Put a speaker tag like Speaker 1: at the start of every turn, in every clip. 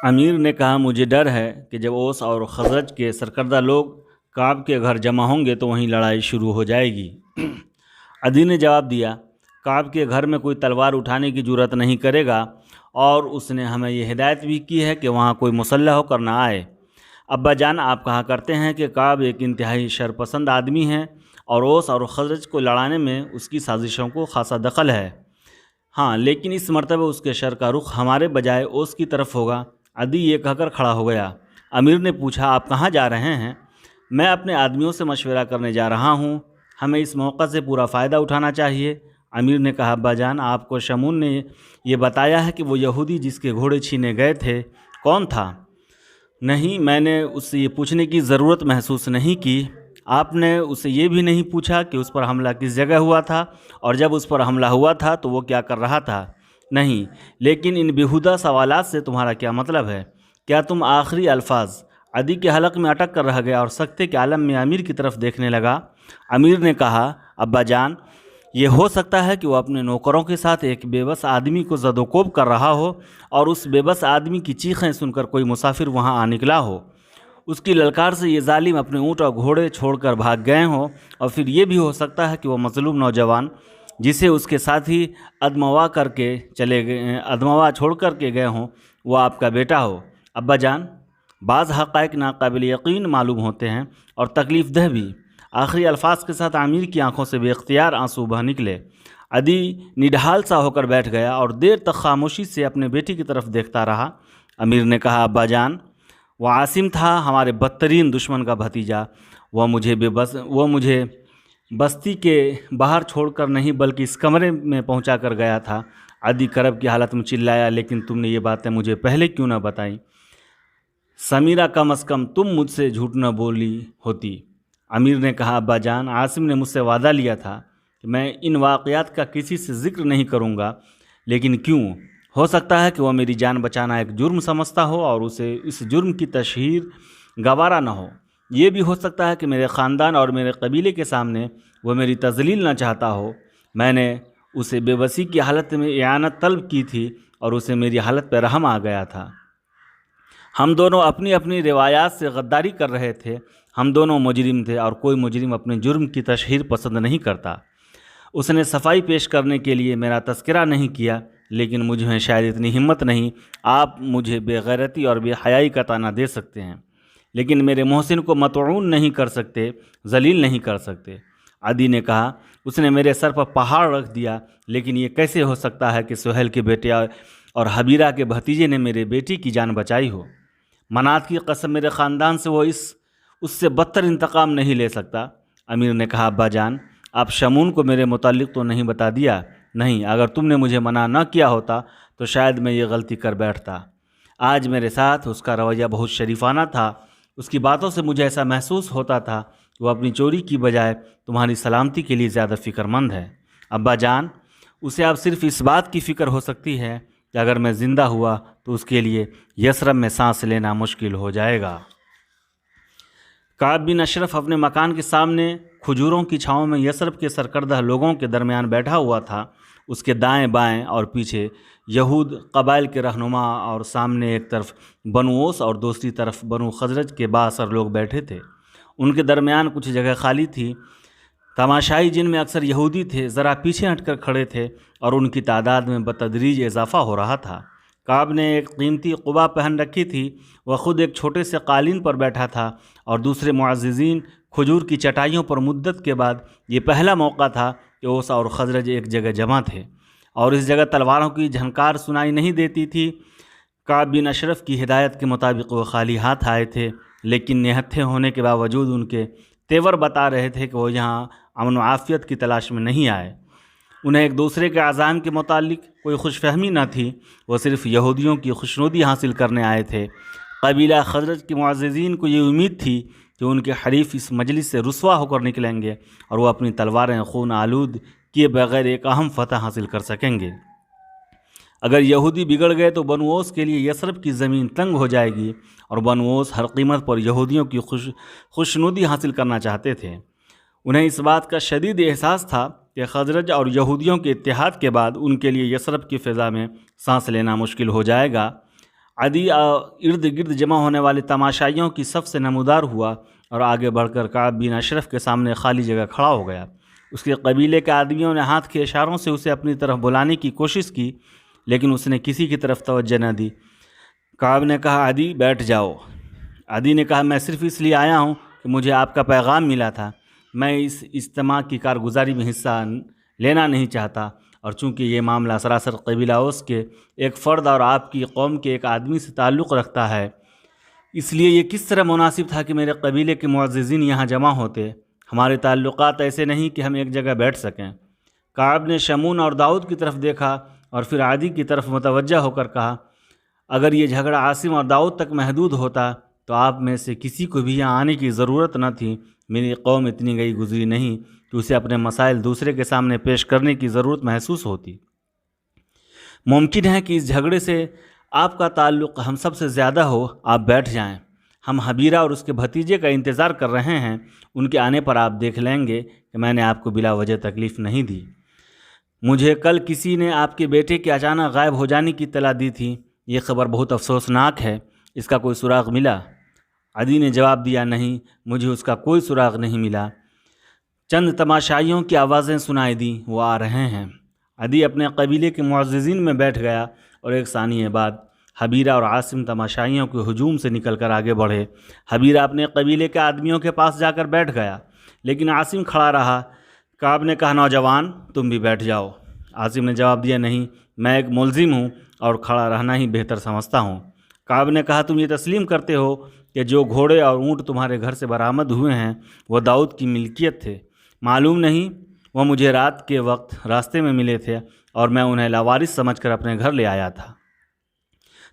Speaker 1: امیر نے کہا مجھے ڈر ہے کہ جب اوس اور خزرج کے سرکردہ لوگ کعب کے گھر جمع ہوں گے تو وہیں لڑائی شروع ہو جائے گی۔ عدی نے جواب دیا، کعب کے گھر میں کوئی تلوار اٹھانے کی جرات نہیں کرے گا، اور اس نے ہمیں یہ ہدایت بھی کی ہے کہ وہاں کوئی مسلح ہو کر نہ آئے۔ ابا جان، آپ کہا کرتے ہیں کہ کعب ایک انتہائی شرپسند آدمی ہے اور اوس اور خزرج کو لڑانے میں اس کی سازشوں کو خاصا دخل ہے۔ ہاں، لیکن اس مرتبہ اس کے شر کا رخ ہمارے بجائے اوس کی طرف ہوگا۔ عدی یہ کہہ کر کھڑا ہو گیا۔ امیر نے پوچھا، آپ کہاں جا رہے ہیں؟ میں اپنے آدمیوں سے مشورہ کرنے جا رہا ہوں، ہمیں اس موقع سے پورا فائدہ اٹھانا چاہیے۔ امیر نے کہا، ابا جان، آپ کو شمون نے یہ بتایا ہے کہ وہ یہودی جس کے گھوڑے چھینے گئے تھے کون تھا؟ نہیں، میں نے اس سے یہ پوچھنے کی ضرورت محسوس نہیں کی۔ آپ نے اسے یہ بھی نہیں پوچھا کہ اس پر حملہ کس جگہ ہوا تھا، اور جب اس پر حملہ ہوا تھا تو وہ کیا کر رہا تھا؟ نہیں، لیکن ان بیہودہ سوالات سے تمہارا کیا مطلب ہے؟ کیا تم آخری الفاظ؟ عدی کے حلق میں اٹک کر رہ گیا اور سکتے کے عالم میں امیر کی طرف دیکھنے لگا۔ امیر نے کہا، ابا جان، یہ ہو سکتا ہے کہ وہ اپنے نوکروں کے ساتھ ایک بے بس آدمی کو زد و کوب کر رہا ہو، اور اس بے بس آدمی کی چیخیں سن کر کوئی مسافر وہاں آ نکلا ہو۔ اس کی للکار سے یہ ظالم اپنے اونٹ اور گھوڑے چھوڑ کر بھاگ گئے ہوں، اور پھر یہ بھی ہو سکتا ہے کہ وہ مظلوم نوجوان جسے اس کے ساتھی ادموا چھوڑ کر کے گئے ہوں وہ آپ کا بیٹا ہو۔ ابا جان، بعض حقائق ناقابل یقین معلوم ہوتے ہیں اور تکلیف دہ بھی۔ آخری الفاظ کے ساتھ امیر کی آنکھوں سے بے اختیار آنسو بہہ نکلے۔ عدی نڈھال سا ہو کر بیٹھ گیا اور دیر تک خاموشی سے اپنے بیٹی کی طرف دیکھتا رہا۔ امیر نے کہا، ابا جان، وہ عاصم تھا ہمارے بدترین دشمن کا بھتیجا۔ وہ مجھے بستی کے باہر چھوڑ کر نہیں بلکہ اس کمرے میں پہنچا کر گیا تھا۔ عدی کرب کی حالت میں چلایا، لیکن تم نے یہ باتیں مجھے پہلے کیوں نہ بتائیں؟ سمیرہ، کم از کم تم مجھ سے جھوٹ نہ بولی ہوتی۔ امیر نے کہا، ابا جان، عاصم نے مجھ سے وعدہ لیا تھا کہ میں ان واقعات کا کسی سے ذکر نہیں کروں گا، لیکن کیوں؟ ہو سکتا ہے کہ وہ میری جان بچانا ایک جرم سمجھتا ہو اور اسے اس جرم کی تشہیر گوارا نہ ہو۔ یہ بھی ہو سکتا ہے کہ میرے خاندان اور میرے قبیلے کے سامنے وہ میری تذلیل نہ چاہتا ہو۔ میں نے اسے بے بسی کی حالت میں اعانت طلب کی تھی اور اسے میری حالت پہ رحم آ گیا تھا۔ ہم دونوں اپنی اپنی روایات سے غداری کر رہے تھے۔ ہم دونوں مجرم تھے اور کوئی مجرم اپنے جرم کی تشہیر پسند نہیں کرتا۔ اس نے صفائی پیش کرنے کے لیے میرا تذکرہ نہیں کیا، لیکن مجھ میں شاید اتنی ہمت نہیں۔ آپ مجھے بے غیرتی اور بے حیائی کا طعنہ دے سکتے ہیں، لیکن میرے محسن کو مطعون نہیں کر سکتے، ذلیل نہیں کر سکتے۔ عدی نے کہا، اس نے میرے سر پر پہاڑ رکھ دیا، لیکن یہ کیسے ہو سکتا ہے کہ سہیل کے بیٹے اور حبیرہ کے بھتیجے نے میرے بیٹی کی جان بچائی ہو؟ منات کی قسم، میرے خاندان سے وہ اس سے بدتر انتقام نہیں لے سکتا۔ امیر نے کہا، ابا جان، آپ شمون کو میرے متعلق تو نہیں بتا دیا؟ نہیں، اگر تم نے مجھے منع نہ کیا ہوتا تو شاید میں یہ غلطی کر بیٹھتا۔ آج میرے ساتھ اس کا رویہ بہت شریفانہ تھا۔ اس کی باتوں سے مجھے ایسا محسوس ہوتا تھا کہ وہ اپنی چوری کی بجائے تمہاری سلامتی کے لیے زیادہ فکر مند ہے۔ ابا جان، اسے اب صرف اس بات کی فکر ہو سکتی ہے کہ اگر میں زندہ ہوا تو اس کے لیے یثرب میں سانس لینا مشکل ہو جائے گا۔ کعب بن اشرف اپنے مکان کے سامنے کھجوروں کی چھاؤں میں یثرب کے سرکردہ لوگوں کے درمیان بیٹھا ہوا تھا۔ اس کے دائیں بائیں اور پیچھے یہود قبائل کے رہنما، اور سامنے ایک طرف بنو اوس اور دوسری طرف بنو خزرج کے بااثر لوگ بیٹھے تھے۔ ان کے درمیان کچھ جگہ خالی تھی۔ تماشائی، جن میں اکثر یہودی تھے، ذرا پیچھے ہٹ کر کھڑے تھے اور ان کی تعداد میں بتدریج اضافہ ہو رہا تھا۔ کعب نے ایک قیمتی قبا پہن رکھی تھی۔ وہ خود ایک چھوٹے سے قالین پر بیٹھا تھا، اور دوسرے معززین کھجور کی چٹائیوں پر مدت کے بعد یہ پہلا موقع تھا کہ اوس اور خزرج ایک جگہ جمع تھے، اور اس جگہ تلواروں کی جھنکار سنائی نہیں دیتی تھی۔ کعب بن اشرف کی ہدایت کے مطابق وہ خالی ہاتھ آئے تھے، لیکن نہتھے ہونے کے باوجود ان کے تیور بتا رہے تھے کہ وہ یہاں امن و عافیت کی تلاش میں نہیں آئے۔ انہیں ایک دوسرے کے عزائم کے متعلق کوئی خوش فہمی نہ تھی، وہ صرف یہودیوں کی خوشنودی حاصل کرنے آئے تھے۔ قبیلہ خزرج کے معززین کو یہ امید تھی کہ ان کے حریف اس مجلس سے رسوا ہو کر نکلیں گے اور وہ اپنی تلواریں خون آلود کیے بغیر ایک اہم فتح حاصل کر سکیں گے۔ اگر یہودی بگڑ گئے تو بنو اوس کے لیے یثرب کی زمین تنگ ہو جائے گی، اور بنو اوس ہر قیمت پر یہودیوں کی خوشنودی حاصل کرنا چاہتے تھے۔ انہیں اس بات کا شدید احساس تھا کہ خزرج اور یہودیوں کے اتحاد کے بعد ان کے لیے یثرب کی فضا میں سانس لینا مشکل ہو جائے گا۔ عدی ارد گرد جمع ہونے والے تماشائیوں کی صف سے نمودار ہوا اور آگے بڑھ کر کعب بن اشرف کے سامنے خالی جگہ کھڑا ہو گیا۔ اس کے قبیلے کے آدمیوں نے ہاتھ کے اشاروں سے اسے اپنی طرف بلانے کی کوشش کی، لیکن اس نے کسی کی طرف توجہ نہ دی۔ کعب نے کہا، عدی بیٹھ جاؤ۔ عدی نے کہا، میں صرف اس لیے آیا ہوں کہ مجھے آپ کا پیغام ملا تھا۔ میں اس اجتماع کی کارگزاری میں حصہ لینا نہیں چاہتا، اور چونکہ یہ معاملہ سراسر قبیلہ اوس کے ایک فرد اور آپ کی قوم کے ایک آدمی سے تعلق رکھتا ہے، اس لیے یہ کس طرح مناسب تھا کہ میرے قبیلے کے معززین یہاں جمع ہوتے۔ ہمارے تعلقات ایسے نہیں کہ ہم ایک جگہ بیٹھ سکیں۔ کعب نے شمون اور داؤد کی طرف دیکھا اور پھر عدی کی طرف متوجہ ہو کر کہا، اگر یہ جھگڑا عاصم اور داؤد تک محدود ہوتا تو آپ میں سے کسی کو بھی یہاں آنے کی ضرورت نہ تھی۔ میری قوم اتنی گئی گزری نہیں کہ اسے اپنے مسائل دوسرے کے سامنے پیش کرنے کی ضرورت محسوس ہوتی۔ ممکن ہے کہ اس جھگڑے سے آپ کا تعلق ہم سب سے زیادہ ہو۔ آپ بیٹھ جائیں، ہم حبیرہ اور اس کے بھتیجے کا انتظار کر رہے ہیں۔ ان کے آنے پر آپ دیکھ لیں گے کہ میں نے آپ کو بلا وجہ تکلیف نہیں دی۔ مجھے کل کسی نے آپ کے بیٹے کے اچانک غائب ہو جانے کی اطلاع دی تھی۔ یہ خبر بہت افسوسناک ہے۔ اس کا کوئی سراغ ملا؟ عدی نے جواب دیا، نہیں، مجھے اس کا کوئی سراغ نہیں ملا۔ چند تماشائیوں کی آوازیں سنائی دیں، وہ آ رہے ہیں۔ عدی اپنے قبیلے کے معززین میں بیٹھ گیا اور ایک ثانیے بعد حبیرہ اور عاصم تماشائیوں کے ہجوم سے نکل کر آگے بڑھے۔ حبیرہ اپنے قبیلے کے آدمیوں کے پاس جا کر بیٹھ گیا، لیکن عاصم کھڑا رہا۔ کعب نے کہا، نوجوان تم بھی بیٹھ جاؤ۔ عاصم نے جواب دیا، نہیں، میں ایک ملزم ہوں اور کھڑا رہنا ہی بہتر سمجھتا ہوں۔ کعب نے کہا، تم یہ تسلیم کرتے ہو کہ جو گھوڑے اور اونٹ تمہارے گھر سے برآمد ہوئے ہیں وہ داؤد کی ملکیت تھے؟ معلوم نہیں، وہ مجھے رات کے وقت راستے میں ملے تھے اور میں انہیں لاوارث سمجھ کر اپنے گھر لے آیا تھا۔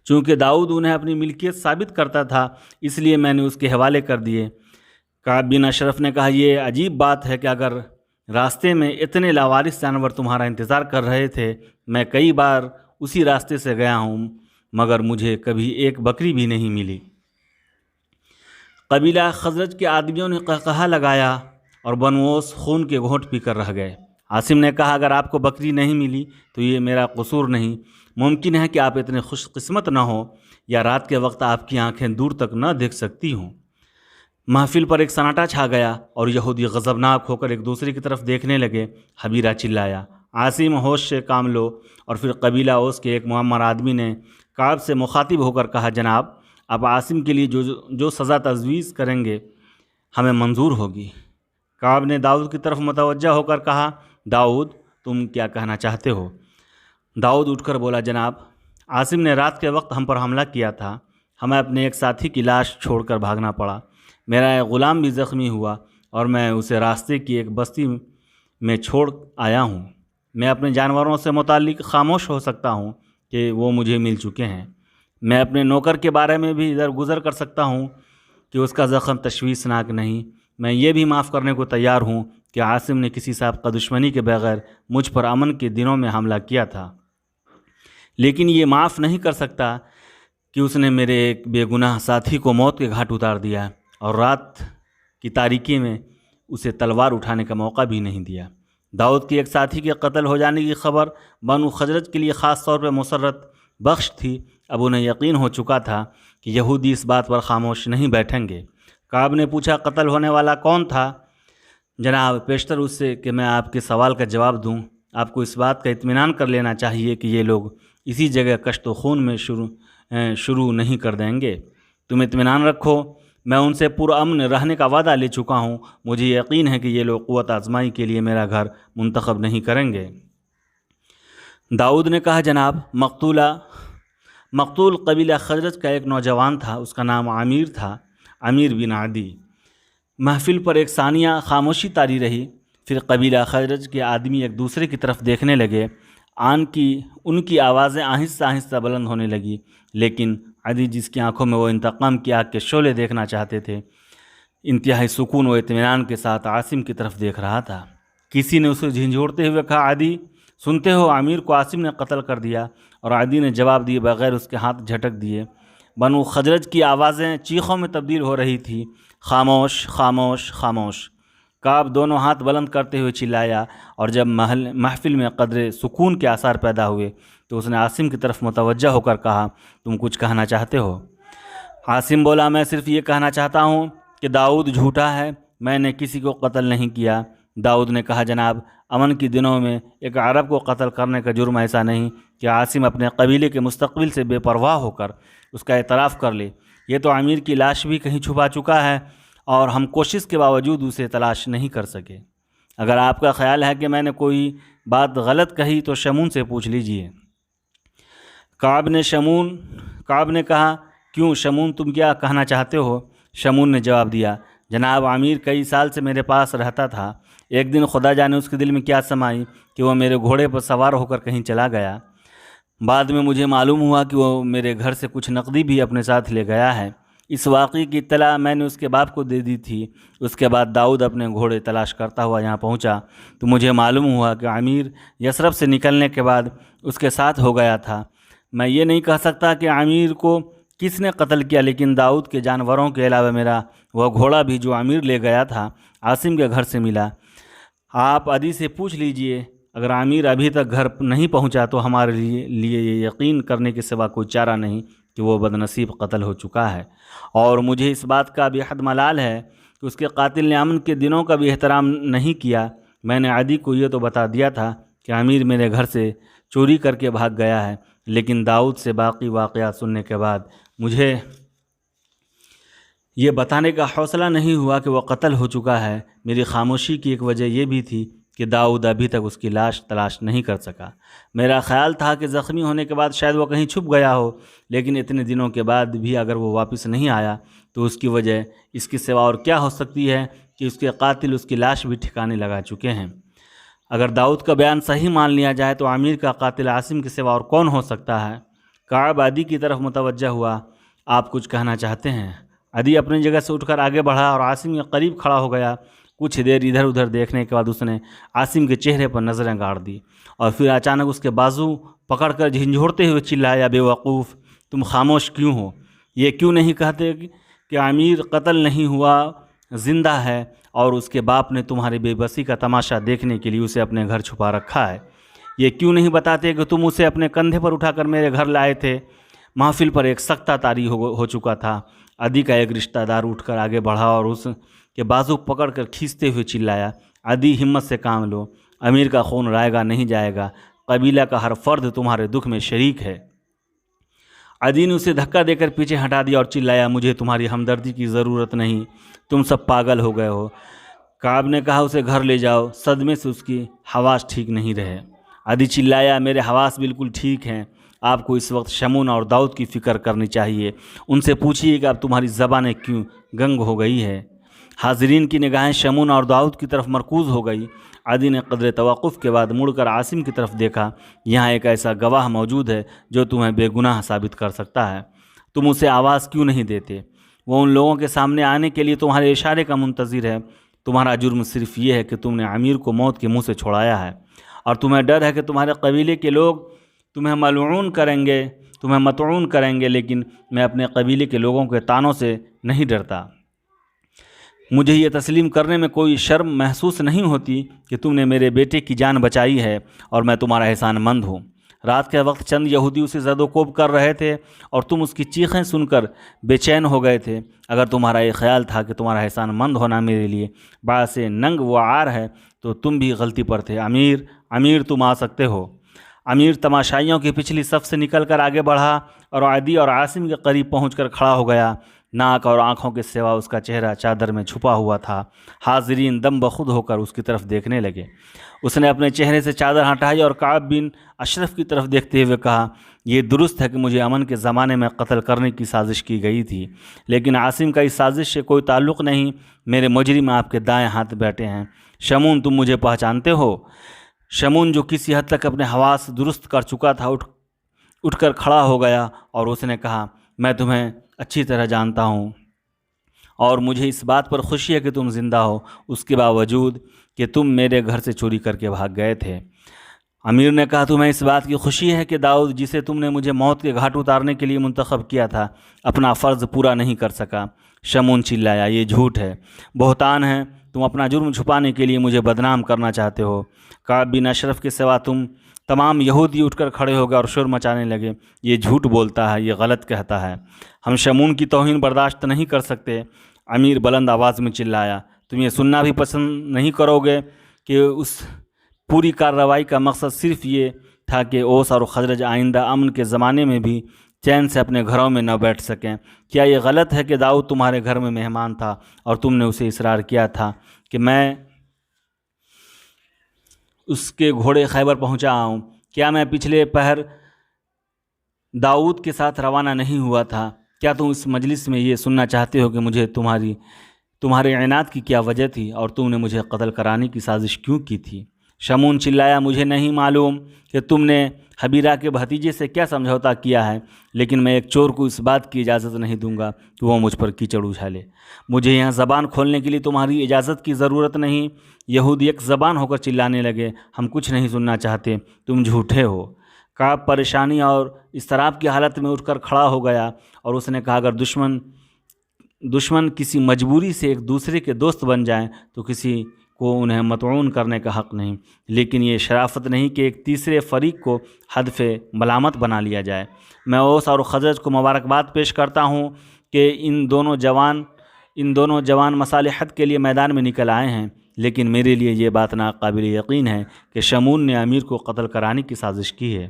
Speaker 1: چونکہ داؤد انہیں اپنی ملکیت ثابت کرتا تھا، اس لیے میں نے اس کے حوالے کر دیے۔ کعب بن اشرف نے کہا، یہ عجیب بات ہے کہ اگر راستے میں اتنے لاوارث جانور تمہارا انتظار کر رہے تھے، میں کئی بار اسی راستے سے گیا ہوں، مگر مجھے کبھی ایک بکری بھی نہیں ملی۔ قبیلہ خزرج کے آدمیوں نے قہقہا لگایا اور بنو اوس خون کے گھونٹ پی کر رہ گئے۔ عاصم نے کہا، اگر آپ کو بکری نہیں ملی تو یہ میرا قصور نہیں۔ ممکن ہے کہ آپ اتنے خوش قسمت نہ ہو یا رات کے وقت آپ کی آنکھیں دور تک نہ دیکھ سکتی ہوں۔ محفل پر ایک سناٹا چھا گیا اور یہودی غضبناک ہو کر ایک دوسرے کی طرف دیکھنے لگے۔ حبیرہ چلایا، عاصم ہوش سے کام لو۔ اور پھر قبیلہ اوس کے ایک معمر آدمی نے کعب سے مخاطب ہو کر کہا، جناب، آپ عاصم کے لیے جو سزا تجویز کریں گے ہمیں منظور ہوگی۔ کعب نے داؤد کی طرف متوجہ ہو کر کہا، داؤد تم کیا کہنا چاہتے ہو؟ داؤد اٹھ کر بولا، جناب، عاصم نے رات کے وقت ہم پر حملہ کیا تھا۔ ہمیں اپنے ایک ساتھی کی لاش چھوڑ کر بھاگنا پڑا۔ میرا ایک غلام بھی زخمی ہوا اور میں اسے راستے کی ایک بستی میں چھوڑ آیا ہوں۔ میں اپنے جانوروں سے متعلق خاموش ہو سکتا ہوں کہ وہ مجھے مل چکے ہیں۔ میں اپنے نوکر کے بارے میں بھی ادھر گزر کر سکتا ہوں کہ اس کا زخم تشویشناک نہیں۔ میں یہ بھی معاف کرنے کو تیار ہوں کہ عاصم نے کسی سابقہ دشمنی کے بغیر مجھ پر امن کے دنوں میں حملہ کیا تھا، لیکن یہ معاف نہیں کر سکتا کہ اس نے میرے ایک بے گناہ ساتھی کو موت کے گھاٹ اتار دیا اور رات کی تاریکی میں اسے تلوار اٹھانے کا موقع بھی نہیں دیا۔ داؤد کے ایک ساتھی کے قتل ہو جانے کی خبر بنو خزرج کے لیے خاص طور پہ مسرت بخش تھی۔ اب انہیں یقین ہو چکا تھا کہ یہودی اس بات پر خاموش نہیں بیٹھیں گے۔ کعب نے پوچھا، قتل ہونے والا کون تھا؟ جناب، پیشتر اس سے کہ میں آپ کے سوال کا جواب دوں، آپ کو اس بات کا اطمینان کر لینا چاہیے کہ یہ لوگ اسی جگہ کشت و خون میں شروع نہیں کر دیں گے۔ تم اطمینان رکھو، میں ان سے پرامن رہنے کا وعدہ لے چکا ہوں۔ مجھے یقین ہے کہ یہ لوگ قوت آزمائی کے لیے میرا گھر منتخب نہیں کریں گے۔ داؤد نے کہا، جناب، مقتول قبیلہ خزرج کا ایک نوجوان تھا، اس کا نام عامر تھا، عامر بن عدی۔ محفل پر ایک ثانیہ خاموشی طاری رہی، پھر قبیلہ خزرج کے آدمی ایک دوسرے کی طرف دیکھنے لگے۔ ان کی آوازیں آہستہ آہستہ بلند ہونے لگی، لیکن عدی، جس کی آنکھوں میں وہ انتقام کی آگ کے شعلے دیکھنا چاہتے تھے، انتہائی سکون و اطمینان کے ساتھ عاصم کی طرف دیکھ رہا تھا۔ کسی نے اسے جھنجھوڑتے ہوئے کہا، عدی، سنتے ہو، عامر کو عاصم نے قتل کر دیا؟ اور عدی نے جواب دیے بغیر اس کے ہاتھ جھٹک دیے۔ بنو خزرج کی آوازیں چیخوں میں تبدیل ہو رہی تھی، خاموش، خاموش، خاموش۔ کعب دونوں ہاتھ بلند کرتے ہوئے چلایا، اور جب محفل میں قدر سکون کے آثار پیدا ہوئے تو اس نے عاصم کی طرف متوجہ ہو کر کہا، تم کچھ کہنا چاہتے ہو؟ عاصم بولا، میں صرف یہ کہنا چاہتا ہوں کہ داؤد جھوٹا ہے، میں نے کسی کو قتل نہیں کیا۔ داؤد نے کہا، جناب، امن کے دنوں میں ایک عرب کو قتل کرنے کا جرم ایسا نہیں کہ عاصم اپنے قبیلے کے مستقبل سے بے پرواہ ہو کر اس کا اعتراف کر لے۔ یہ تو امیر کی لاش بھی کہیں چھپا چکا ہے اور ہم کوشش کے باوجود اسے تلاش نہیں کر سکے۔ اگر آپ کا خیال ہے کہ میں نے کوئی بات غلط کہی تو شمون سے پوچھ لیجئے۔ کعب نے کہا، کیوں شمون، تم کیا کہنا چاہتے ہو؟ شمون نے جواب دیا، جناب، امیر کئی سال سے میرے پاس رہتا تھا۔ ایک دن خدا جانے اس کے دل میں کیا سمائی کہ وہ میرے گھوڑے پر سوار ہو کر کہیں چلا گیا۔ بعد میں مجھے معلوم ہوا کہ وہ میرے گھر سے کچھ نقدی بھی اپنے ساتھ لے گیا ہے۔ اس واقعے کی اطلاع میں نے اس کے باپ کو دے دی تھی۔ اس کے بعد داؤد اپنے گھوڑے تلاش کرتا ہوا یہاں پہنچا تو مجھے معلوم ہوا کہ امیر یثرب سے نکلنے کے بعد اس کے ساتھ ہو گیا تھا۔ میں یہ نہیں کہہ سکتا کہ امیر کو کس نے قتل کیا، لیکن داؤد کے جانوروں کے علاوہ میرا وہ گھوڑا بھی جو امیر لے گیا تھا عاصم کے گھر سے ملا۔ آپ عدی سے پوچھ لیجئے، اگر امیر ابھی تک گھر نہیں پہنچا تو ہمارے لیے یہ یقین کرنے کے سوا کوئی چارہ نہیں کہ وہ بدنصیب قتل ہو چکا ہے، اور مجھے اس بات کا بھی حد ملال ہے کہ اس کے قاتل نے امن کے دنوں کا بھی احترام نہیں کیا۔ میں نے عدی کو یہ تو بتا دیا تھا کہ امیر میرے گھر سے چوری کر کے بھاگ گیا ہے، لیکن داؤد سے باقی واقعات سننے کے بعد مجھے یہ بتانے کا حوصلہ نہیں ہوا کہ وہ قتل ہو چکا ہے۔ میری خاموشی کی ایک وجہ یہ بھی تھی کہ داؤد ابھی تک اس کی لاش تلاش نہیں کر سکا۔ میرا خیال تھا کہ زخمی ہونے کے بعد شاید وہ کہیں چھپ گیا ہو، لیکن اتنے دنوں کے بعد بھی اگر وہ واپس نہیں آیا تو اس کی وجہ اس کے سوا اور کیا ہو سکتی ہے کہ اس کے قاتل اس کی لاش بھی ٹھکانے لگا چکے ہیں۔ اگر داؤد کا بیان صحیح مان لیا جائے تو امیر کا قاتل عاصم کے سوا اور کون ہو سکتا ہے؟ کعب عدی کی طرف متوجہ ہوا، آپ کچھ کہنا چاہتے ہیں؟ عدی اپنی جگہ سے اٹھ کر آگے بڑھا اور عاصم کے قریب کھڑا ہو گیا۔ کچھ دیر ادھر ادھر دیکھنے کے بعد اس نے عاصم کے چہرے پر نظریں گاڑ دی اور پھر اچانک اس کے بازو پکڑ کر جھنجھوڑتے ہوئے چلایا، بے وقوف، تم خاموش کیوں ہو؟ یہ کیوں نہیں کہتے کہ امیر قتل نہیں ہوا، زندہ ہے، اور اس کے باپ نے تمہاری بے بسی کا تماشا دیکھنے کے لیے اسے اپنے گھر چھپا رکھا ہے؟ یہ کیوں نہیں بتاتے کہ تم اسے اپنے کندھے پر اٹھا کر میرے گھر لائے تھے؟ محفل پر ایک سختہ طاری ہو چکا تھا۔ عدی کا ایک رشتہ دار اٹھ کر آگے بڑھا اور اس کے بازو پکڑ کر کھینچتے ہوئے چلایا، عدی، ہمت سے کام لو، امیر کا خون رائے گا نہیں جائے گا، قبیلہ کا ہر فرد تمہارے دکھ میں شریک ہے۔ عدی نے اسے دھکا دے کر پیچھے ہٹا دیا اور چلایا، مجھے تمہاری ہمدردی کی ضرورت نہیں، تم سب پاگل ہو گئے ہو۔ کعب نے کہا، اسے گھر لے جاؤ، صدمے سے اس کی حواس ٹھیک نہیں رہے۔ عدی چلایا، میرے حواس بالکل ٹھیک ہیں، آپ کو اس وقت شمون اور داؤد کی فکر کرنی چاہیے، ان سے پوچھیے کہ اب تمہاری زبانیں کیوں گنگ ہو گئی ہے۔ حاضرین کی نگاہیں شمون اور داؤد کی طرف مرکوز ہو گئی۔ عدی نے قدر توقف کے بعد مڑ کر عاصم کی طرف دیکھا، یہاں ایک ایسا گواہ موجود ہے جو تمہیں بے گناہ ثابت کر سکتا ہے، تم اسے آواز کیوں نہیں دیتے؟ وہ ان لوگوں کے سامنے آنے کے لیے تمہارے اشارے کا منتظر ہے۔ تمہارا جرم صرف یہ ہے کہ تم نے امیر کو موت کے منہ سے چھڑایا ہے، اور تمہیں ڈر ہے کہ تمہارے قبیلے کے لوگ تمہیں مطعون کریں گے، لیکن میں اپنے قبیلے کے لوگوں کے طعنوں سے نہیں ڈرتا۔ مجھے یہ تسلیم کرنے میں کوئی شرم محسوس نہیں ہوتی کہ تم نے میرے بیٹے کی جان بچائی ہے اور میں تمہارا احسان مند ہوں۔ رات کے وقت چند یہودی اسے زد و کوب کر رہے تھے اور تم اس کی چیخیں سن کر بے چین ہو گئے تھے۔ اگر تمہارا یہ خیال تھا کہ تمہارا احسان مند ہونا میرے لیے باعث ننگ و عار ہے تو تم بھی غلطی پر تھے۔ امیر تم آ سکتے ہو۔ امیر تماشائیوں کی پچھلی صف سے نکل کر آگے بڑھا اور عدی اور عاصم کے قریب پہنچ کر کھڑا ہو گیا۔ ناک اور آنکھوں کے سوا اس کا چہرہ چادر میں چھپا ہوا تھا۔ حاضرین دم بخود ہو کر اس کی طرف دیکھنے لگے۔ اس نے اپنے چہرے سے چادر ہٹائی اور کعب بن اشرف کی طرف دیکھتے ہوئے کہا، یہ درست ہے کہ مجھے امن کے زمانے میں قتل کرنے کی سازش کی گئی تھی، لیکن عاصم کا اس سازش سے کوئی تعلق نہیں۔ میرے مجرم آپ کے دائیں ہاتھ بیٹھے ہیں۔ شمون، تم مجھے پہچانتے ہو؟ شمون، جو کسی حد تک اپنے حواس درست کر چکا تھا، اٹھ کر کھڑا ہو گیا اور اس نے کہا، میں تمہیں اچھی طرح جانتا ہوں اور مجھے اس بات پر خوشی ہے کہ تم زندہ ہو، اس کے باوجود کہ تم میرے گھر سے چوری کر کے بھاگ گئے تھے۔ امیر نے کہا، تمہیں اس بات کی خوشی ہے کہ داؤد، جسے تم نے مجھے موت کے گھاٹ اتارنے کے لیے منتخب کیا تھا، اپنا فرض پورا نہیں کر سکا۔ شمون چلایا، یہ جھوٹ ہے، بہتان ہے، تم اپنا جرم چھپانے کے لیے مجھے بدنام کرنا چاہتے ہو۔ کعب بن اشرف کے سوا تمام یہودی اٹھ کر کھڑے ہو گئے اور شور مچانے لگے، یہ جھوٹ بولتا ہے، یہ غلط کہتا ہے، ہم شمون کی توہین برداشت نہیں کر سکتے۔ امیر بلند آواز میں چلایا، تم یہ سننا بھی پسند نہیں کرو گے کہ اس پوری کارروائی کا مقصد صرف یہ تھا کہ اوس اور خزرج آئندہ امن کے زمانے میں بھی چین سے اپنے گھروں میں نہ بیٹھ سکیں؟ کیا یہ غلط ہے کہ داؤد تمہارے گھر میں مہمان تھا اور تم نے اسے اصرار کیا تھا کہ میں اس کے گھوڑے خیبر پہنچا آؤں؟ کیا میں پچھلے پہر داؤد کے ساتھ روانہ نہیں ہوا تھا؟ کیا تم اس مجلس میں یہ سننا چاہتے ہو کہ مجھے تمہارے عناد کی کیا وجہ تھی اور تم نے مجھے قتل کرانے کی سازش کیوں کی تھی؟ شمون چلایا، مجھے نہیں معلوم کہ تم نے حبیرہ کے بھتیجے سے کیا سمجھوتا کیا ہے، لیکن میں ایک چور کو اس بات کی اجازت نہیں دوں گا کہ وہ مجھ پر کیچڑ اچھالے۔ مجھے یہاں زبان کھولنے کے لیے تمہاری اجازت کی ضرورت نہیں۔ یہودی ایک زبان ہو کر چلانے لگے، ہم کچھ نہیں سننا چاہتے، تم جھوٹے ہو۔ کعب پریشانی اور اضطراب کی حالت میں اٹھ کر کھڑا ہو گیا اور اس نے کہا، اگر دشمن کسی مجبوری سے ایک دوسرے کے دوست بن جائیں تو کسی کو انہیں مطعون کرنے کا حق نہیں، لیکن یہ شرافت نہیں کہ ایک تیسرے فریق کو ہدف ملامت بنا لیا جائے۔ میں اوس اور خزرج کو مبارکباد پیش کرتا ہوں کہ ان دونوں جوان مصالحت کے لیے میدان میں نکل آئے ہیں، لیکن میرے لیے یہ بات ناقابل یقین ہے کہ شمون نے امیر کو قتل کرانے کی سازش کی ہے۔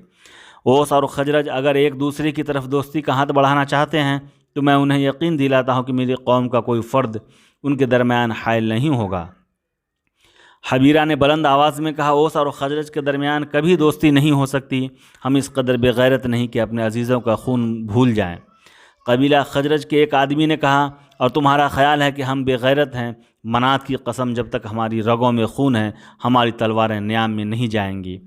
Speaker 1: اوس اور خزرج اگر ایک دوسرے کی طرف دوستی کا ہاتھ بڑھانا چاہتے ہیں تو میں انہیں یقین دلاتا ہوں کہ میری قوم کا کوئی فرد ان کے درمیان حائل نہیں ہوگا۔ حبیرہ نے بلند آواز میں کہا، اوس اور خزرج کے درمیان کبھی دوستی نہیں ہو سکتی، ہم اس قدر بے غیرت نہیں کہ اپنے عزیزوں کا خون بھول جائیں۔ قبیلہ خزرج کے ایک آدمی نے کہا، اور تمہارا خیال ہے کہ ہم بے غیرت ہیں؟ منات کی قسم، جب تک ہماری رگوں میں خون ہے ہماری تلواریں نیام میں نہیں جائیں گی۔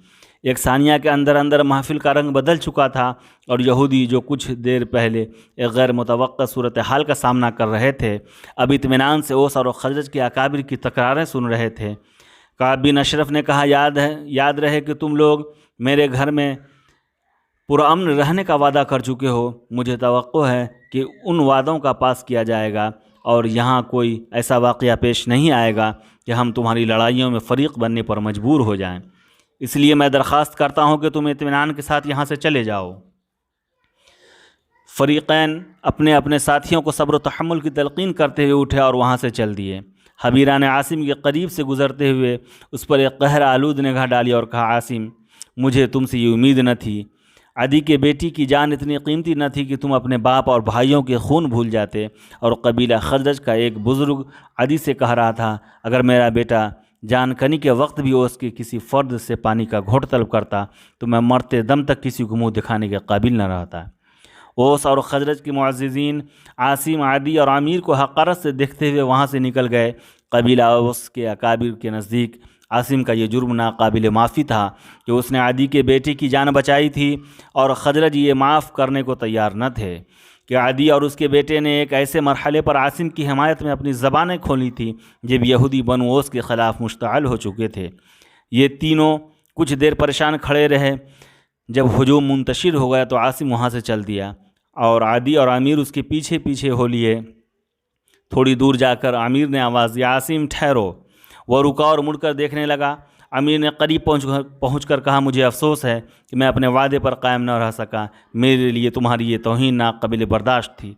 Speaker 1: ایک ثانیہ کے اندر محفل کا رنگ بدل چکا تھا اور یہودی جو کچھ دیر پہلے ایک غیر متوقع صورتحال کا سامنا کر رہے تھے، اب اطمینان سے اوس اور خزرج کے اکابر کی تکراریں سن رہے تھے۔ کعب بن اشرف نے کہا، یاد رہے کہ تم لوگ میرے گھر میں پرامن رہنے کا وعدہ کر چکے ہو، مجھے توقع ہے کہ ان وعدوں کا پاس کیا جائے گا اور یہاں کوئی ایسا واقعہ پیش نہیں آئے گا کہ ہم تمہاری لڑائیوں میں فریق بننے پر مجبور ہو جائیں۔ اس لیے میں درخواست کرتا ہوں کہ تم اطمینان کے ساتھ یہاں سے چلے جاؤ۔ فریقین اپنے اپنے ساتھیوں کو صبر و تحمل کی تلقین کرتے ہوئے اٹھے اور وہاں سے چل دیے۔ حبیرہ نے عاصم کے قریب سے گزرتے ہوئے اس پر ایک قہر آلود نگاہ ڈالی اور کہا، عاصم، مجھے تم سے یہ امید نہ تھی۔ عدی کے بیٹی کی جان اتنی قیمتی نہ تھی کہ تم اپنے باپ اور بھائیوں کے خون بھول جاتے۔ اور قبیلہ خزرج کا ایک بزرگ عدی سے کہہ رہا تھا، اگر میرا بیٹا جان کنی کے وقت بھی اوس کے کسی فرد سے پانی کا گھونٹ طلب کرتا تو میں مرتے دم تک کسی کو منہ دکھانے کے قابل نہ رہتا۔ اوس اور خزرج کے معززین عاصم، عدی اور امیر کو حقارت سے دیکھتے ہوئے وہاں سے نکل گئے۔ قبیلہ اوس کے اکابر کے نزدیک عاصم کا یہ جرم ناقابل معافی تھا کہ اس نے عدی کے بیٹے کی جان بچائی تھی، اور خزرج یہ معاف کرنے کو تیار نہ تھے کہ عدی اور اس کے بیٹے نے ایک ایسے مرحلے پر عاصم کی حمایت میں اپنی زبانیں کھولی تھی جب یہودی بنو اوس کے خلاف مشتعل ہو چکے تھے۔ یہ تینوں کچھ دیر پریشان کھڑے رہے۔ جب ہجوم منتشر ہو گیا تو عاصم وہاں سے چل دیا اور عدی اور امیر اس کے پیچھے پیچھے ہو لیے۔ تھوڑی دور جا کر امیر نے آواز دی، عاصم ٹھہرو۔ وہ رکا اور مڑ کر دیکھنے لگا۔ امیر نے قریب پہنچ کر کہا، مجھے افسوس ہے کہ میں اپنے وعدے پر قائم نہ رہ سکا، میرے لیے تمہاری یہ توہین ناقابل برداشت تھی۔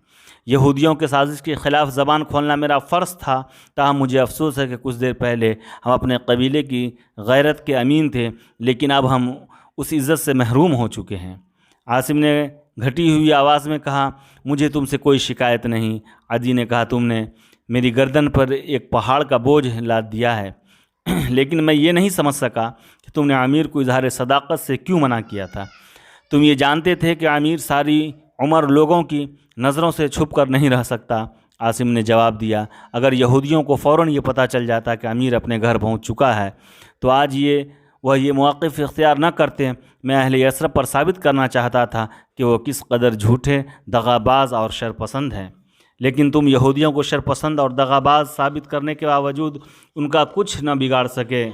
Speaker 1: یہودیوں کے سازش کے خلاف زبان کھولنا میرا فرض تھا، تاہم مجھے افسوس ہے کہ کچھ دیر پہلے ہم اپنے قبیلے کی غیرت کے امین تھے، لیکن اب ہم اس عزت سے محروم ہو چکے ہیں۔ عاصم نے گھٹی ہوئی آواز میں کہا، مجھے تم سے کوئی شکایت نہیں۔ عدی نے کہا، تم نے میری گردن پر ایک پہاڑ کا بوجھ لاد دیا ہے، لیکن میں یہ نہیں سمجھ سکا کہ تم نے امیر کو اظہار صداقت سے کیوں منع کیا تھا۔ تم یہ جانتے تھے کہ امیر ساری عمر لوگوں کی نظروں سے چھپ کر نہیں رہ سکتا۔ عاصم نے جواب دیا، اگر یہودیوں کو فوراً یہ پتہ چل جاتا کہ امیر اپنے گھر پہنچ چکا ہے تو آج وہ یہ موقف اختیار نہ کرتے۔ میں اہل یثرب پر ثابت کرنا چاہتا تھا کہ وہ کس قدر جھوٹے، دغاباز اور شرپسند ہیں، لیکن تم یہودیوں کو شرپسند اور دغاباز ثابت کرنے کے باوجود ان کا کچھ نہ بگاڑ سکے۔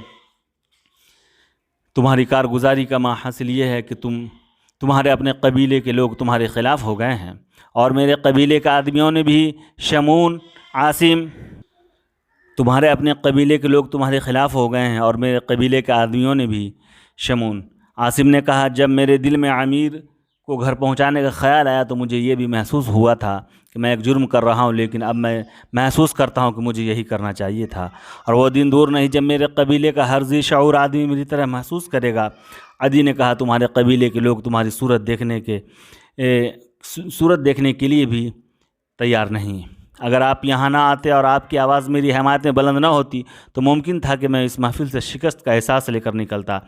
Speaker 1: تمہاری کارگزاری کا ماحصل یہ ہے کہ تمہارے اپنے قبیلے کے لوگ تمہارے خلاف ہو گئے ہیں، اور میرے قبیلے کے آدمیوں نے بھی شمعون، عاصم، تمہارے اپنے قبیلے کے لوگ تمہارے خلاف ہو گئے ہیں، اور میرے قبیلے کے آدمیوں نے بھی شمعون۔ عاصم نے کہا جب میرے دل میں عامر کو گھر پہنچانے کا خیال آیا تو مجھے یہ بھی محسوس ہوا تھا کہ میں ایک جرم کر رہا ہوں، لیکن اب میں محسوس کرتا ہوں کہ مجھے یہی کرنا چاہیے تھا، اور وہ دن دور نہیں جب میرے قبیلے کا ہر ذی شعور آدمی میری طرح محسوس کرے گا۔ عدی نے کہا تمہارے قبیلے کے لوگ تمہاری صورت دیکھنے کے لیے بھی تیار نہیں۔ اگر آپ یہاں نہ آتے اور آپ کی آواز میری حمایت میں بلند نہ ہوتی تو ممکن تھا کہ میں اس محفل سے شکست کا احساس لے کر نکلتا،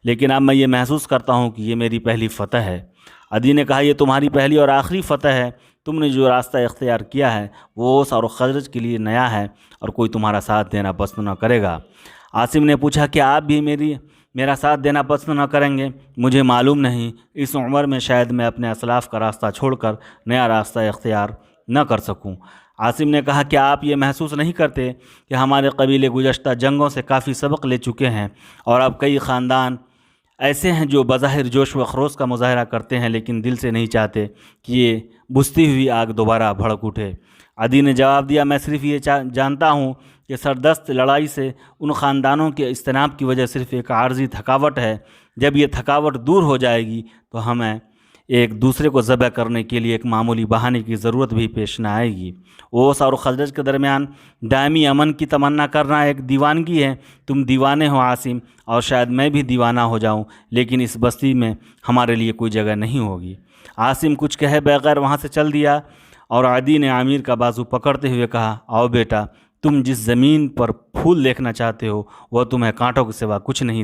Speaker 1: لیکن اب میں یہ محسوس کرتا ہوں کہ یہ میری پہلی فتح ہے۔ عدی نے کہا یہ تمہاری پہلی اور آخری فتح ہے، تم نے جو راستہ اختیار کیا ہے وہ اوس اور خزرج کے لیے نیا ہے، اور کوئی تمہارا ساتھ دینا پسند نہ کرے گا۔ عاصم نے پوچھا کہ آپ بھی میرا ساتھ دینا پسند نہ کریں گے؟ مجھے معلوم نہیں، اس عمر میں شاید میں اپنے اسلاف کا راستہ چھوڑ کر نیا راستہ اختیار نہ کر سکوں۔ عاصم نے کہا کہ آپ یہ محسوس نہیں کرتے کہ ہمارے قبیلے گزشتہ جنگوں سے کافی سبق لے چکے ہیں، اور اب کئی خاندان ایسے ہیں جو بظاہر جوش و خروش کا مظاہرہ کرتے ہیں لیکن دل سے نہیں چاہتے کہ یہ بجھتی ہوئی آگ دوبارہ بھڑک اٹھے۔ عدی نے جواب دیا میں صرف یہ جانتا ہوں کہ سردست لڑائی سے ان خاندانوں کے اجتناب کی وجہ صرف ایک عارضی تھکاوٹ ہے، جب یہ تھکاوٹ دور ہو جائے گی تو ہمیں ایک دوسرے کو ذبح کرنے کے لیے ایک معمولی بہانے کی ضرورت بھی پیش نہ آئے گی۔ اوس اور خزرج کے درمیان دائمی امن کی تمنا کرنا ایک دیوانگی ہے۔ تم دیوانے ہو عاصم، اور شاید میں بھی دیوانہ ہو جاؤں، لیکن اس بستی میں ہمارے لیے کوئی جگہ نہیں ہوگی۔ عاصم کچھ کہے بغیر وہاں سے چل دیا، اور عدی نے عامر کا بازو پکڑتے ہوئے کہا آؤ بیٹا، تم جس زمین پر پھول دیکھنا چاہتے ہو وہ تمہیں کانٹوں کے سوا کچھ نہیں